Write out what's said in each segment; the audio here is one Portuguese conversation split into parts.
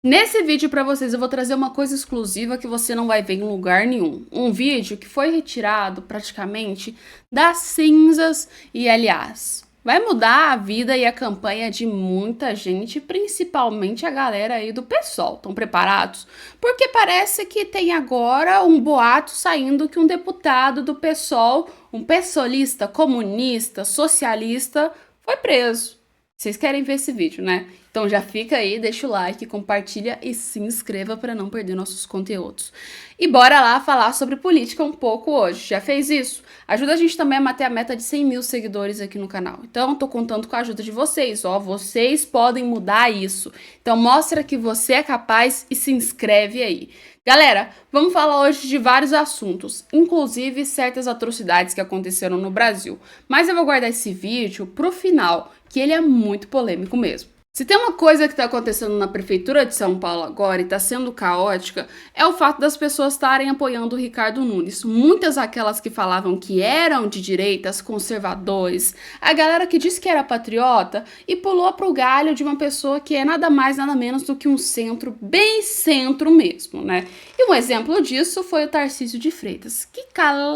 Nesse vídeo para vocês eu vou trazer uma coisa exclusiva que você não vai ver em lugar nenhum. Um vídeo que foi retirado praticamente das cinzas e, aliás, vai mudar a vida e a campanha de muita gente, principalmente a galera aí do PSOL. Estão preparados? Porque parece que tem agora um boato saindo que um deputado do PSOL, um pessoalista, comunista, socialista, foi preso. Vocês querem ver esse vídeo, né? Então já fica aí, deixa o like, compartilha e se inscreva para não perder nossos conteúdos. E bora lá falar sobre política um pouco hoje. Já fez isso? Ajuda a gente também a bater a meta de 100 mil seguidores aqui no canal. Então tô contando com a ajuda de vocês, ó. Vocês podem mudar isso. Então mostra que você é capaz e se inscreve aí. Galera, vamos falar hoje de vários assuntos, inclusive certas atrocidades que aconteceram no Brasil. Mas eu vou guardar esse vídeo pro final, que ele é muito polêmico mesmo. Se tem uma coisa que está acontecendo na Prefeitura de São Paulo agora e está sendo caótica, é o fato das pessoas estarem apoiando o Ricardo Nunes. Muitas aquelas que falavam que eram de direitas, conservadores, a galera que disse que era patriota e pulou pro galho de uma pessoa que é nada mais, nada menos do que um centro, bem centro mesmo, né? E um exemplo disso foi o Tarcísio de Freitas, que cara,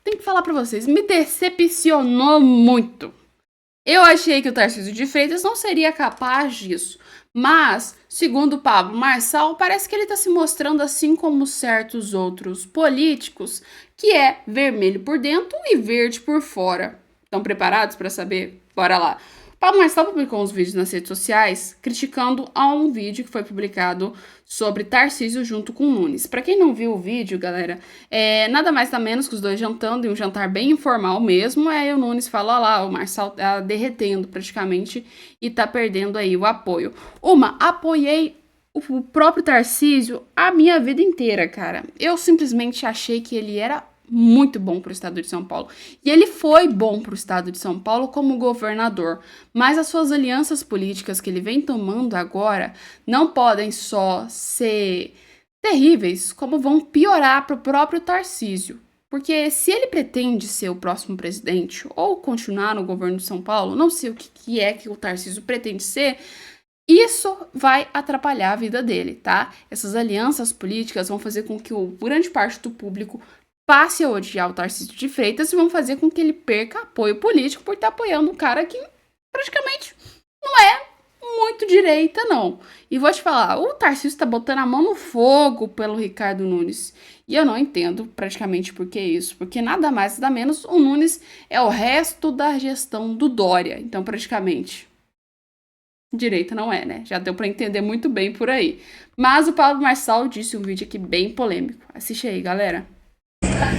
tem que falar pra vocês, me decepcionou muito. Eu achei que o Tarcísio de Freitas não seria capaz disso, mas, segundo o Pablo Marçal, parece que ele está se mostrando assim como certos outros políticos, que é vermelho por dentro e verde por fora. Estão preparados para saber? Bora lá. O Pablo Marçal publicou uns vídeos nas redes sociais criticando a um vídeo que foi publicado sobre Tarcísio junto com Nunes. Para quem não viu o vídeo, galera, nada mais nada menos que os dois jantando, e um jantar bem informal mesmo. Aí o Nunes fala, ó lá, o Marçal tá derretendo praticamente e tá perdendo aí o apoio. Apoiei o próprio Tarcísio a minha vida inteira, cara. Eu simplesmente achei que ele era muito bom para o estado de São Paulo. E ele foi bom para o estado de São Paulo como governador. Mas as suas alianças políticas que ele vem tomando agora não podem só ser terríveis, como vão piorar para o próprio Tarcísio. Porque se ele pretende ser o próximo presidente ou continuar no governo de São Paulo, não sei o que é que o Tarcísio pretende ser, isso vai atrapalhar a vida dele, tá? Essas alianças políticas vão fazer com que grande parte do público passe a odiar o Tarcísio de Freitas e vão fazer com que ele perca apoio político por estar apoiando um cara que praticamente não é muito direita, não. E vou te falar, o Tarcísio tá botando a mão no fogo pelo Ricardo Nunes. E eu não entendo praticamente por que isso. Porque nada mais, nada menos, o Nunes é o resto da gestão do Dória. Então, praticamente, direita não é, né? Já deu pra entender muito bem por aí. Mas o Pablo Marçal disse um vídeo aqui bem polêmico. Assiste aí, galera.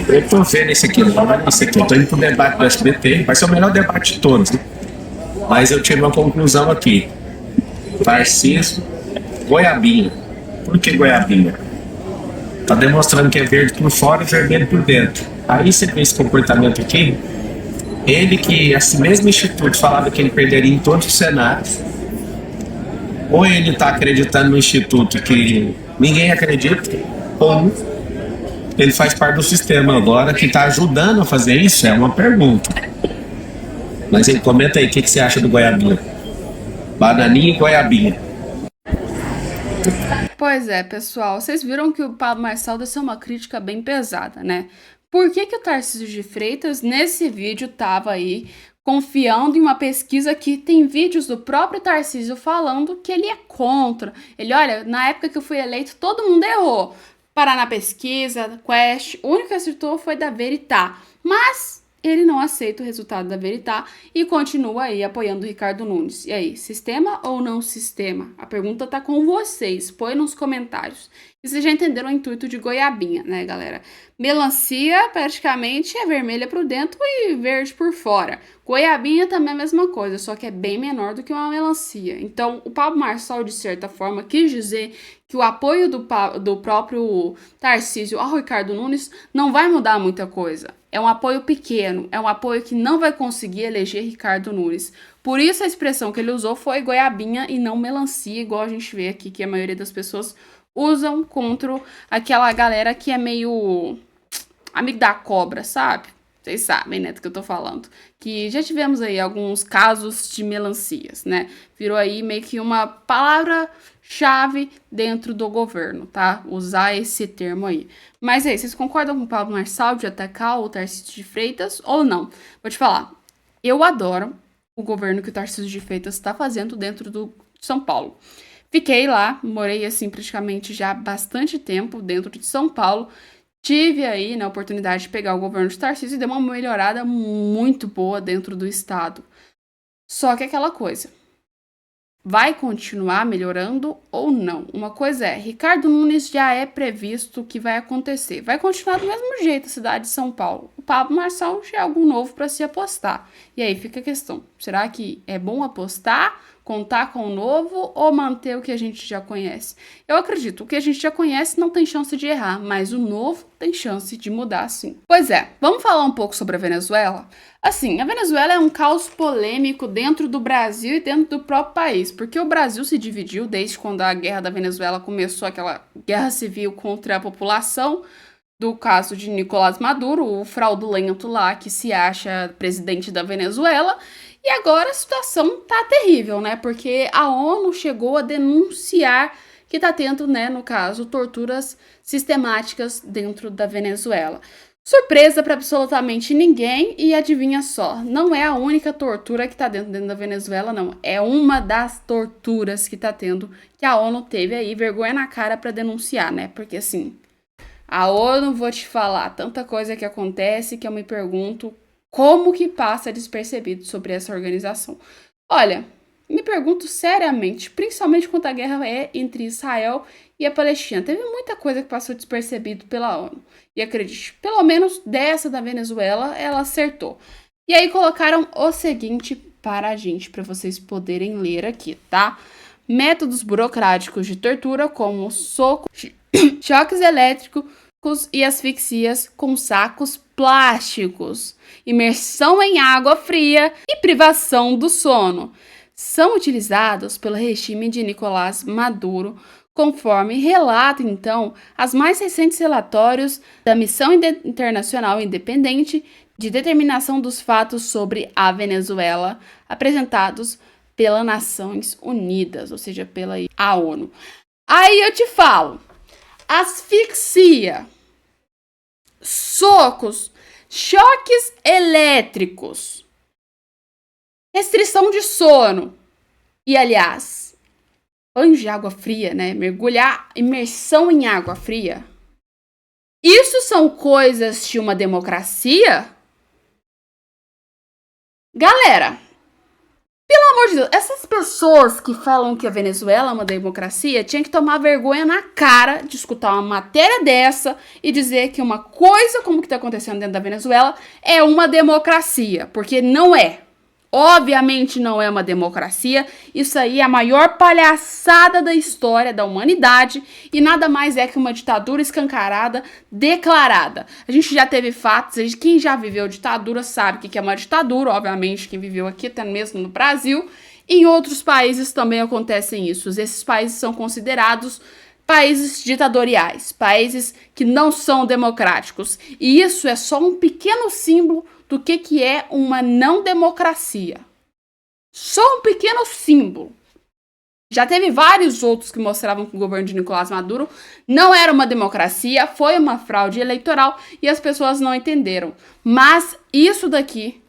Eu tô vendo esse aqui, não, esse aqui. Eu tô indo pro debate do SBT. Vai ser o melhor debate de todos, né? Mas eu tive uma conclusão aqui. Tarcísio, goiabinha. Por que goiabinha? Tá demonstrando que é verde por fora e vermelho por dentro. Aí você vê esse comportamento aqui. Ele que, esse mesmo instituto, falava que ele perderia em todos os cenários. Ou ele tá acreditando no instituto que ninguém acredita, ou ele faz parte do sistema agora que está ajudando a fazer isso, é uma pergunta. Mas aí, comenta aí, o que você acha do goiabinha? Bananinha e goiabinha. Pois é, pessoal, vocês viram que o Pablo Marçal deu uma crítica bem pesada, né? Por que que o Tarcísio de Freitas, nesse vídeo, tava aí confiando em uma pesquisa que tem vídeos do próprio Tarcísio falando que ele é contra. Ele, olha, na época que eu fui eleito, todo mundo errou. Paraná Pesquisa, Quest, o único que acertou foi da Veritá. Mas ele não aceita o resultado da Veritá e continua aí apoiando o Ricardo Nunes. E aí, sistema ou não sistema? A pergunta tá com vocês, põe nos comentários. E vocês já entenderam o intuito de goiabinha, né, galera? Melancia praticamente é vermelha por dentro e verde por fora. Goiabinha também é a mesma coisa, só que é bem menor do que uma melancia. Então, o Pablo Marçal, de certa forma, quis dizer que o apoio do próprio Tarcísio ao Ricardo Nunes não vai mudar muita coisa. É um apoio pequeno, é um apoio que não vai conseguir eleger Ricardo Nunes. Por isso a expressão que ele usou foi goiabinha e não melancia, igual a gente vê aqui que a maioria das pessoas usam contra aquela galera que é meio amigo da cobra, sabe? Vocês sabem, né, do que eu tô falando. Que já tivemos aí alguns casos de melancias, né? Virou aí meio que uma palavra-chave dentro do governo, tá? Usar esse termo aí. Mas aí, vocês concordam com o Pablo Marçal de atacar o Tarcísio de Freitas ou não? Vou te falar, eu adoro o governo que o Tarcísio de Freitas está fazendo dentro do São Paulo. Fiquei lá, morei assim praticamente já há bastante tempo dentro de São Paulo. Tive aí, né, a oportunidade de pegar o governo de Tarcísio e deu uma melhorada muito boa dentro do estado. Só que aquela coisa, vai continuar melhorando ou não? Uma coisa é, Ricardo Nunes já é previsto que vai acontecer. Vai continuar do mesmo jeito a cidade de São Paulo. O Pablo Marçal já é algo novo para se apostar. E aí fica a questão, será que é bom apostar, contar com o novo ou manter o que a gente já conhece? Eu acredito, o que a gente já conhece não tem chance de errar, mas o novo tem chance de mudar sim. Pois é, vamos falar um pouco sobre a Venezuela? Assim, a Venezuela é um caos polêmico dentro do Brasil e dentro do próprio país, porque o Brasil se dividiu desde quando a guerra da Venezuela começou, aquela guerra civil contra a população, do caso de Nicolás Maduro, o fraudulento lá que se acha presidente da Venezuela. E agora a situação tá terrível, né? Porque a ONU chegou a denunciar que tá tendo, né, no caso, torturas sistemáticas dentro da Venezuela. Surpresa para absolutamente ninguém e adivinha só, não é a única tortura que tá dentro da Venezuela, não. É uma das torturas que tá tendo, que a ONU teve aí vergonha na cara para denunciar, né? Porque assim, a ONU, vou te falar, tanta coisa que acontece que eu me pergunto como que passa despercebido sobre essa organização. Olha, me pergunto seriamente, principalmente quando a guerra é entre Israel e a Palestina. Teve muita coisa que passou despercebido pela ONU. E acredite, pelo menos dessa da Venezuela, ela acertou. E aí colocaram o seguinte para a gente, para vocês poderem ler aqui, tá? Métodos burocráticos de tortura, como soco, choques elétricos e asfixias com sacos plásticos, imersão em água fria e privação do sono, são utilizados pelo regime de Nicolás Maduro, conforme relata, então, as mais recentes relatórios da Missão Internacional Independente de Determinação dos Fatos sobre a Venezuela, apresentados pelas Nações Unidas, ou seja, pela ONU. Aí eu te falo, asfixia, socos, choques elétricos, restrição de sono e, aliás, banho de água fria, né? Mergulhar, imersão em água fria. Isso são coisas de uma democracia? Galera, pelo amor de Deus, essas pessoas que falam que a Venezuela é uma democracia tinham que tomar vergonha na cara de escutar uma matéria dessa e dizer que uma coisa como que está acontecendo dentro da Venezuela é uma democracia, porque não é. Obviamente não é uma democracia, isso aí é a maior palhaçada da história da humanidade e nada mais é que uma ditadura escancarada, declarada. A gente já teve fatos, quem já viveu ditadura sabe o que é uma ditadura, obviamente quem viveu aqui, até mesmo no Brasil. Em outros países também acontecem isso, esses países são considerados países ditatoriais, países que não são democráticos. E isso é só um pequeno símbolo do que é uma não democracia. Só um pequeno símbolo. Já teve vários outros que mostravam que o governo de Nicolás Maduro não era uma democracia, foi uma fraude eleitoral e as pessoas não entenderam. Mas isso daqui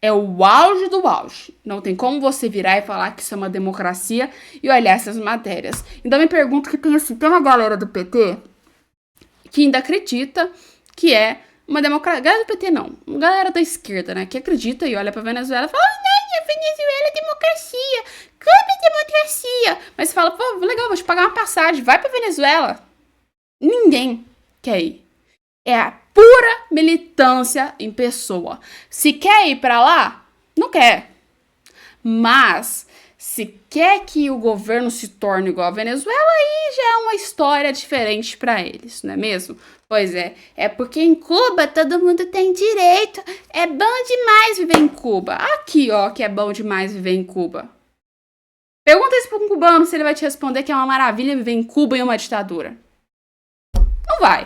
é o auge do auge. Não tem como você virar e falar que isso é uma democracia e olhar essas matérias. Então me pergunto que tem uma galera do PT que ainda acredita que é uma democracia. Galera do PT não, galera da esquerda, né, que acredita e olha pra Venezuela e fala, não, a Venezuela é democracia, como é democracia? Mas fala, pô, legal, vou te pagar uma passagem, vai pra Venezuela. Ninguém quer ir. É a pura militância em pessoa. Se quer ir pra lá, não quer. Mas se quer que o governo se torne igual a Venezuela, aí já é uma história diferente para eles, não é mesmo? Pois é porque em Cuba todo mundo tem direito. É bom demais viver em Cuba. Aqui, ó, que é bom demais viver em Cuba. Pergunta isso para um cubano se ele vai te responder que é uma maravilha viver em Cuba em uma ditadura. Não vai.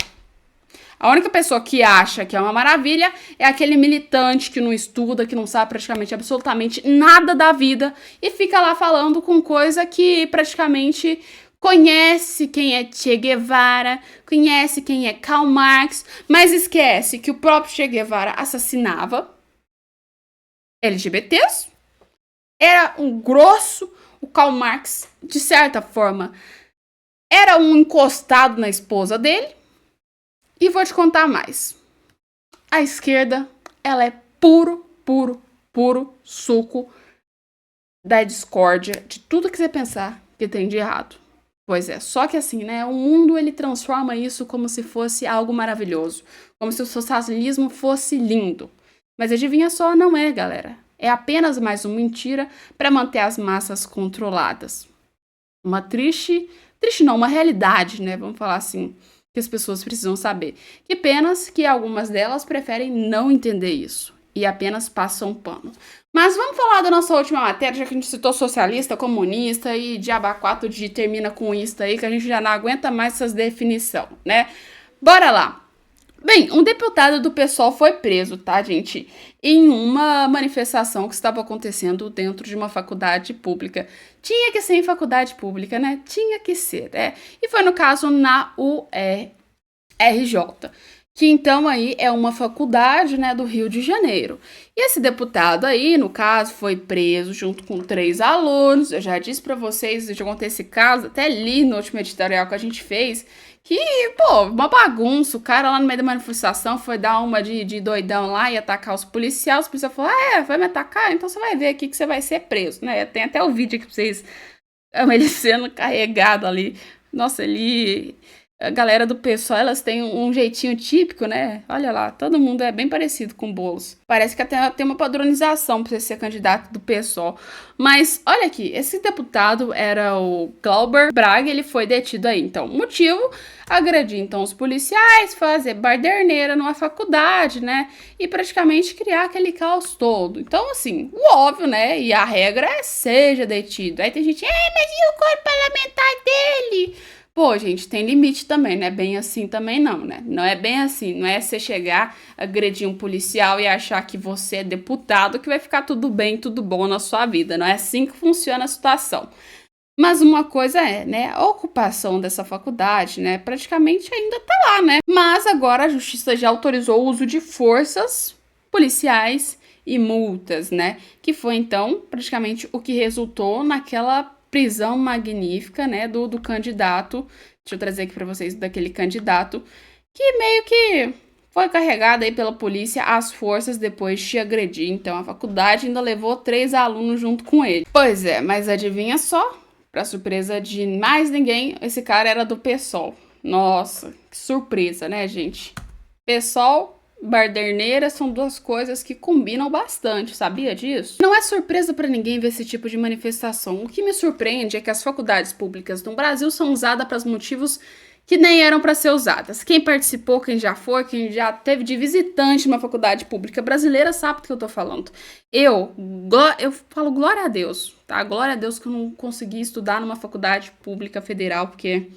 A única pessoa que acha que é uma maravilha é aquele militante que não estuda, que não sabe praticamente absolutamente nada da vida e fica lá falando com coisa que praticamente conhece quem é Che Guevara, conhece quem é Karl Marx, mas esquece que o próprio Che Guevara assassinava LGBTs, era um grosso, o Karl Marx, de certa forma, era um encostado na esposa dele. E vou te contar mais. A esquerda, ela é puro suco da discórdia, de tudo que você pensar que tem de errado. Pois é, só que assim, né, o mundo ele transforma isso como se fosse algo maravilhoso, como se o socialismo fosse lindo. Mas adivinha só, não é, galera. É apenas mais uma mentira para manter as massas controladas. Uma uma realidade, né, vamos falar assim, que as pessoas precisam saber. Que penas que algumas delas preferem não entender isso e apenas passam pano. Mas vamos falar da nossa última matéria, já que a gente citou socialista, comunista e diaba 4 de termina com isso aí, que a gente já não aguenta mais essas definições, né? Bora lá! Bem, um deputado do PSOL foi preso, tá, gente? Em uma manifestação que estava acontecendo dentro de uma faculdade pública. Tinha que ser em faculdade pública, né? Tinha que ser, né? E foi no caso na URJ, que então aí é uma faculdade, né, do Rio de Janeiro. E esse deputado aí, no caso, foi preso junto com 3 alunos. Eu já disse pra vocês, eu já contei esse caso, até li no último editorial que a gente fez, que, pô, uma bagunça. O cara lá no meio da manifestação foi dar uma de doidão lá e atacar os policiais. Os policiais falaram, vai me atacar? Então você vai ver aqui que você vai ser preso, né? Tem até o vídeo aqui pra vocês, ele sendo carregado ali. Nossa, a galera do PSOL, elas têm um jeitinho típico, né? Olha lá, todo mundo é bem parecido com o Boulos. Parece que até tem uma padronização para você ser candidato do PSOL. Mas, olha aqui, esse deputado era o Glauber Braga, ele foi detido aí. Então, motivo, agredir então os policiais, fazer baderneira numa faculdade, né? E praticamente criar aquele caos todo. Então, assim, o óbvio, né? E a regra é seja detido. Aí tem gente, mas e o corpo parlamentar dele? Pô, gente, tem limite também, não é bem assim também não, né? Não é bem assim, não é você chegar, agredir um policial e achar que você é deputado que vai ficar tudo bem, tudo bom na sua vida. Não é assim que funciona a situação. Mas uma coisa é, né, a ocupação dessa faculdade, né, praticamente ainda tá lá, né? Mas agora a justiça já autorizou o uso de forças policiais e multas, né? Que foi então praticamente o que resultou naquela prisão magnífica, né, do candidato. Deixa eu trazer aqui para vocês daquele candidato que meio que foi carregado aí pela polícia às forças depois de agredir. Então a faculdade ainda levou 3 alunos junto com ele. Pois é, mas adivinha só? Para surpresa de mais ninguém, esse cara era do PSOL. Nossa, que surpresa, né, gente? PSOL, baderneira são 2 coisas que combinam bastante, sabia disso? Não é surpresa para ninguém ver esse tipo de manifestação. O que me surpreende é que as faculdades públicas no Brasil são usadas para motivos que nem eram para ser usadas. Quem participou, quem já foi, quem já teve de visitante numa faculdade pública brasileira sabe do que eu tô falando. Eu falo glória a Deus, tá? Glória a Deus que eu não consegui estudar numa faculdade pública federal, porque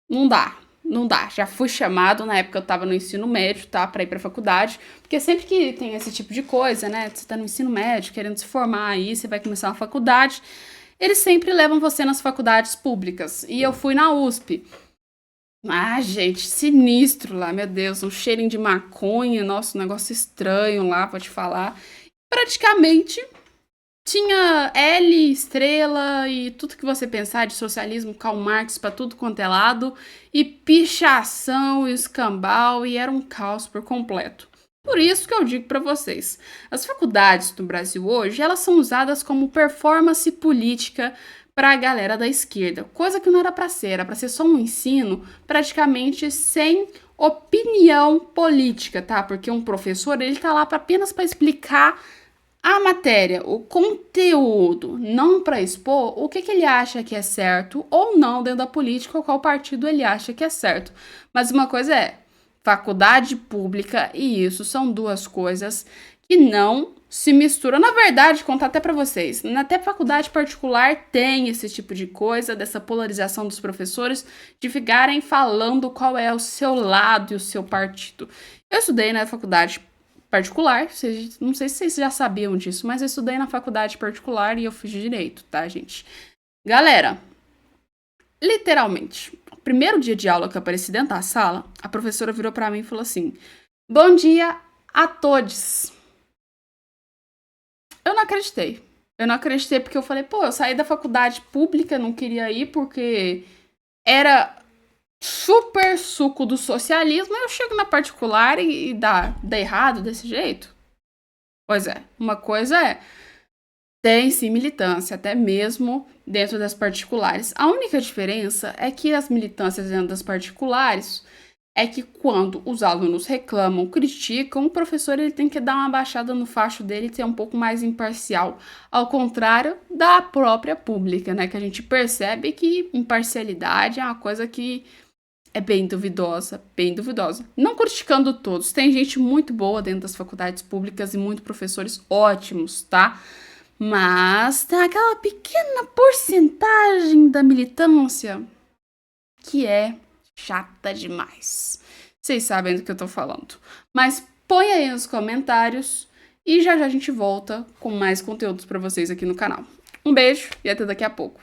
não dá. Não dá, já fui chamado, na época eu tava no ensino médio, tá, pra ir pra faculdade, porque sempre que tem esse tipo de coisa, né, você tá no ensino médio, querendo se formar aí, você vai começar uma faculdade, eles sempre levam você nas faculdades públicas, e eu fui na USP. Ah, gente, sinistro lá, meu Deus, um cheirinho de maconha, nossa, um negócio estranho lá, vou te falar. Praticamente tinha L, estrela e tudo que você pensar de socialismo, Karl Marx pra tudo quanto é lado, e pichação e escambau, e era um caos por completo. Por isso que eu digo pra vocês, as faculdades do Brasil hoje, elas são usadas como performance política pra galera da esquerda, coisa que não era pra ser, era pra ser só um ensino praticamente sem opinião política, tá? Porque um professor, ele tá lá apenas pra explicar a matéria, o conteúdo, não para expor o que ele acha que é certo ou não dentro da política, ou qual partido ele acha que é certo. Mas uma coisa é faculdade pública e isso são 2 coisas que não se mistura. Na verdade, contar até pra vocês, até faculdade particular tem esse tipo de coisa, dessa polarização dos professores, de ficarem falando qual é o seu lado e o seu partido. Eu estudei na faculdade particular, não sei se vocês já sabiam disso, mas eu estudei na faculdade particular e eu fiz direito, tá, gente? Galera, literalmente, o primeiro dia de aula que eu apareci dentro da sala, a professora virou pra mim e falou assim: bom dia a todos. Eu não acreditei. Eu não acreditei porque eu falei, pô, eu saí da faculdade pública, não queria ir porque era super suco do socialismo, eu chego na particular e dá errado desse jeito. Pois é, uma coisa é, tem sim militância, até mesmo dentro das particulares. A única diferença é que as militâncias dentro das particulares é que quando os alunos reclamam, criticam, o professor ele tem que dar uma baixada no facho dele e ser um pouco mais imparcial, ao contrário da própria pública, né? Que a gente percebe que imparcialidade é uma coisa que é bem duvidosa, bem duvidosa. Não criticando todos, tem gente muito boa dentro das faculdades públicas e muitos professores ótimos, tá? Mas tem aquela pequena porcentagem da militância que é chata demais. Vocês sabem do que eu tô falando. Mas põe aí nos comentários e já já a gente volta com mais conteúdos pra vocês aqui no canal. Um beijo e até daqui a pouco.